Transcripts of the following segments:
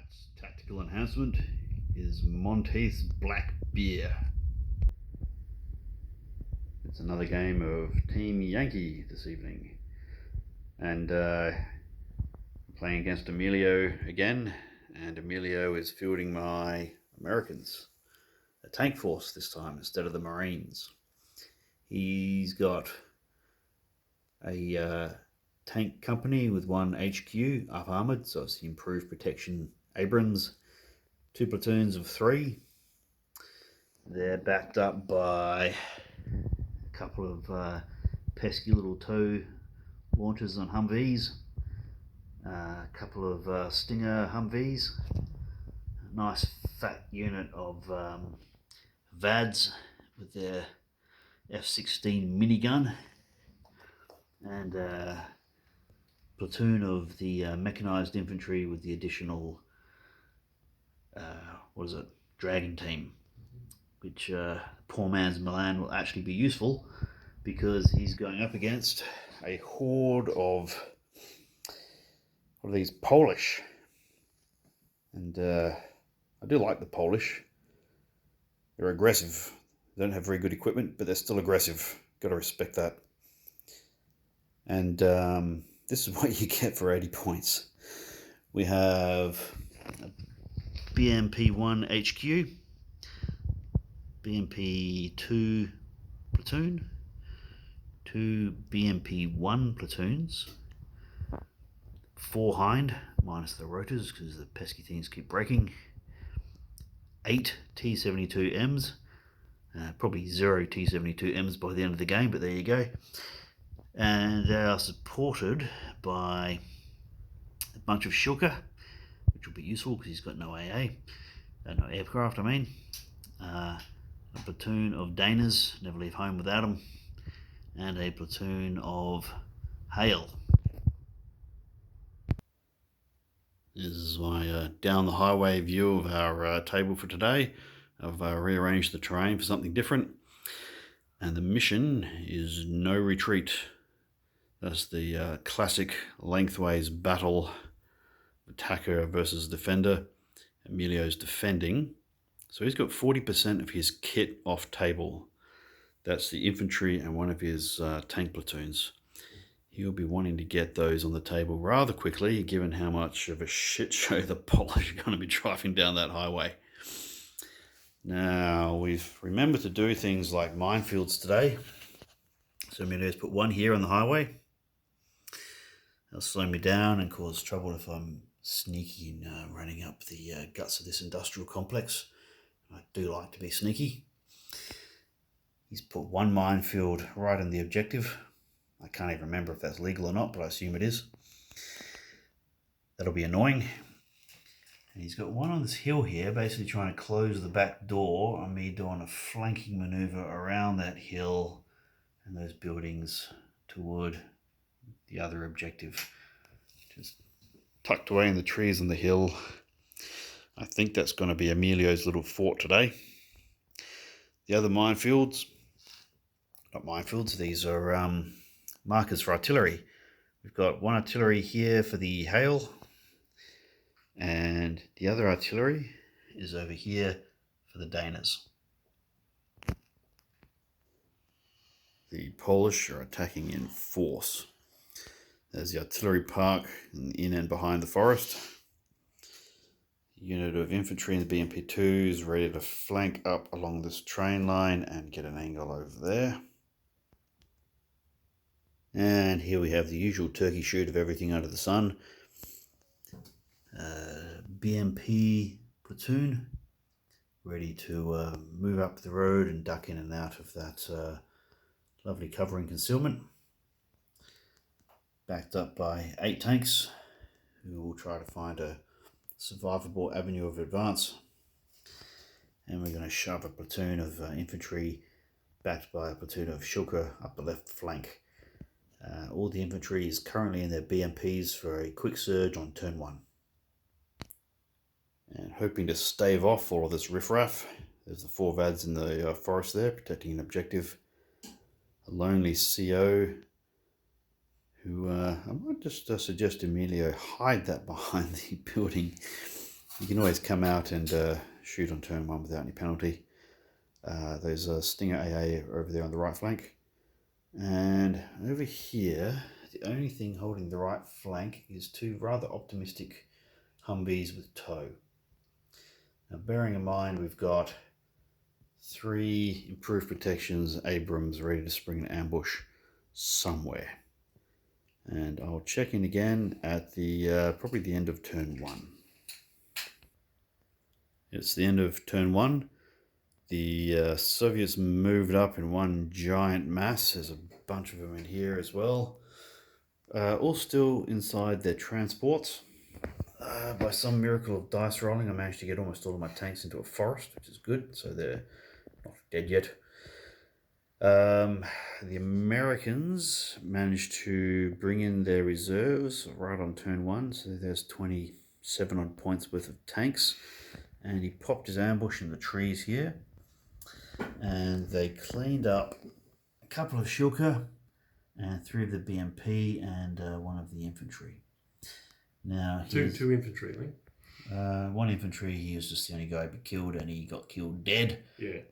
Tonight's tactical enhancement is Monteith's Black Beer. It's another game of Team Yankee this evening, and playing against Emilio again, and Emilio is fielding my Americans, a tank force this time instead of the Marines. He's got a tank company with one HQ, up armoured, so it's the improved protection Abrams, 2 platoons of 3. They're backed up by a couple of pesky little tow launchers on Humvees, a couple of Stinger Humvees, a nice fat unit of VADs with their F-16 minigun, and a platoon of the mechanised infantry with the additional Dragon Team, which poor man's Milan will actually be useful because he's going up against a horde of these Polish, and I do like the Polish. They're aggressive. They don't have very good equipment, but they're still aggressive. Got to respect that. And this is what you get for 80 points. We have a BMP-1 HQ, BMP-2 platoon, 2 BMP-1 platoons, 4 hind, minus the rotors because the pesky things keep breaking, 8 T-72Ms, probably 0 T-72Ms by the end of the game, but there you go. And they are supported by a bunch of Shulker, which will be useful because he's got no AA, no aircraft, I mean. A platoon of Danas, never leave home without them, and a platoon of Hail. This is my down the highway view of our table for today. I've rearranged the terrain for something different, and the mission is no retreat. That's the classic lengthways battle, attacker versus defender. Emilio's defending, so he's got 40% of his kit off table. That's the infantry and one of his tank platoons. He'll be wanting to get those on the table rather quickly, given how much of a shit show the Polish are going to be driving down that highway. Now, we've remembered to do things like minefields today. So Emilio's put one here on the highway. They'll slow me down and cause trouble if I'm sneaky in running up the guts of this industrial complex. I do like to be sneaky. He's put one minefield right on the objective. I can't even remember if that's legal or not, but I assume it is. That'll be annoying. And he's got one on this hill here, basically trying to close the back door on me doing a flanking maneuver around that hill and those buildings toward the other objective. Just tucked away in the trees on the hill. I think that's going to be Emilio's little fort today. The other minefields, not minefields, these are markers for artillery. We've got one artillery here for the Hail, and the other artillery is over here for the Danas. The Polish are attacking in force. There's the artillery park in and behind the forest. The unit of infantry in the BMP-2 is ready to flank up along this train line and get an angle over there. And here we have the usual turkey shoot of everything under the sun. BMP platoon ready to move up the road and duck in and out of that lovely covering concealment. Backed up by 8 tanks who will try to find a survivable avenue of advance. And we're going to shove a platoon of infantry backed by a platoon of Shulker up the left flank. All the infantry is currently in their BMPs for a quick surge on turn 1. And hoping to stave off all of this riffraff. There's the 4 VADs in the forest there, protecting an objective. A lonely CO, who I might just suggest Emilio hide that behind the building You can always come out and shoot on turn 1 without any penalty. There's a Stinger AA over there on the right flank. And over here, the only thing holding the right flank is 2 rather optimistic Humvees with tow. Now, bearing in mind we've got 3 improved protections, Abrams ready to spring an ambush somewhere. And I'll check in again at the probably the end of turn 1. It's the end of turn 1. The Soviets moved up in one giant mass. There's a bunch of them in here as well. All still inside their transports. By some miracle of dice rolling, I managed to get almost all of my tanks into a forest, which is good, so they're not dead yet. The Americans managed to bring in their reserves right on turn 1, so there's 27 odd points worth of tanks, and he popped his ambush in the trees here, and they cleaned up a couple of Shilka and 3 of the BMP and 1 of the infantry. Now two infantry, right? 1 infantry, he was just the only guy to be killed, and he got killed dead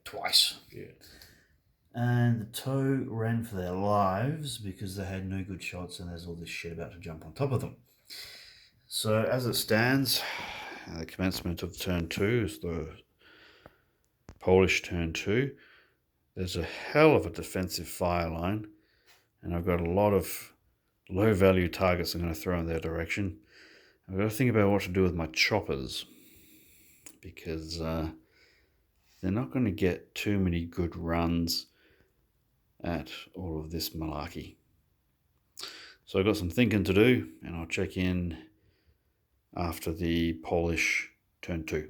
twice. Yeah. And the tow ran for their lives because they had no good shots, and there's all this shit about to jump on top of them. So as it stands, the commencement of turn 2 is the Polish turn 2. There's a hell of a defensive fire line, and I've got a lot of low value targets I'm going to throw in their direction. I've got to think about what to do with my choppers, because they're not going to get too many good runs at all of this malarkey. So I've got some thinking to do, and I'll check in after the Polish turn 2.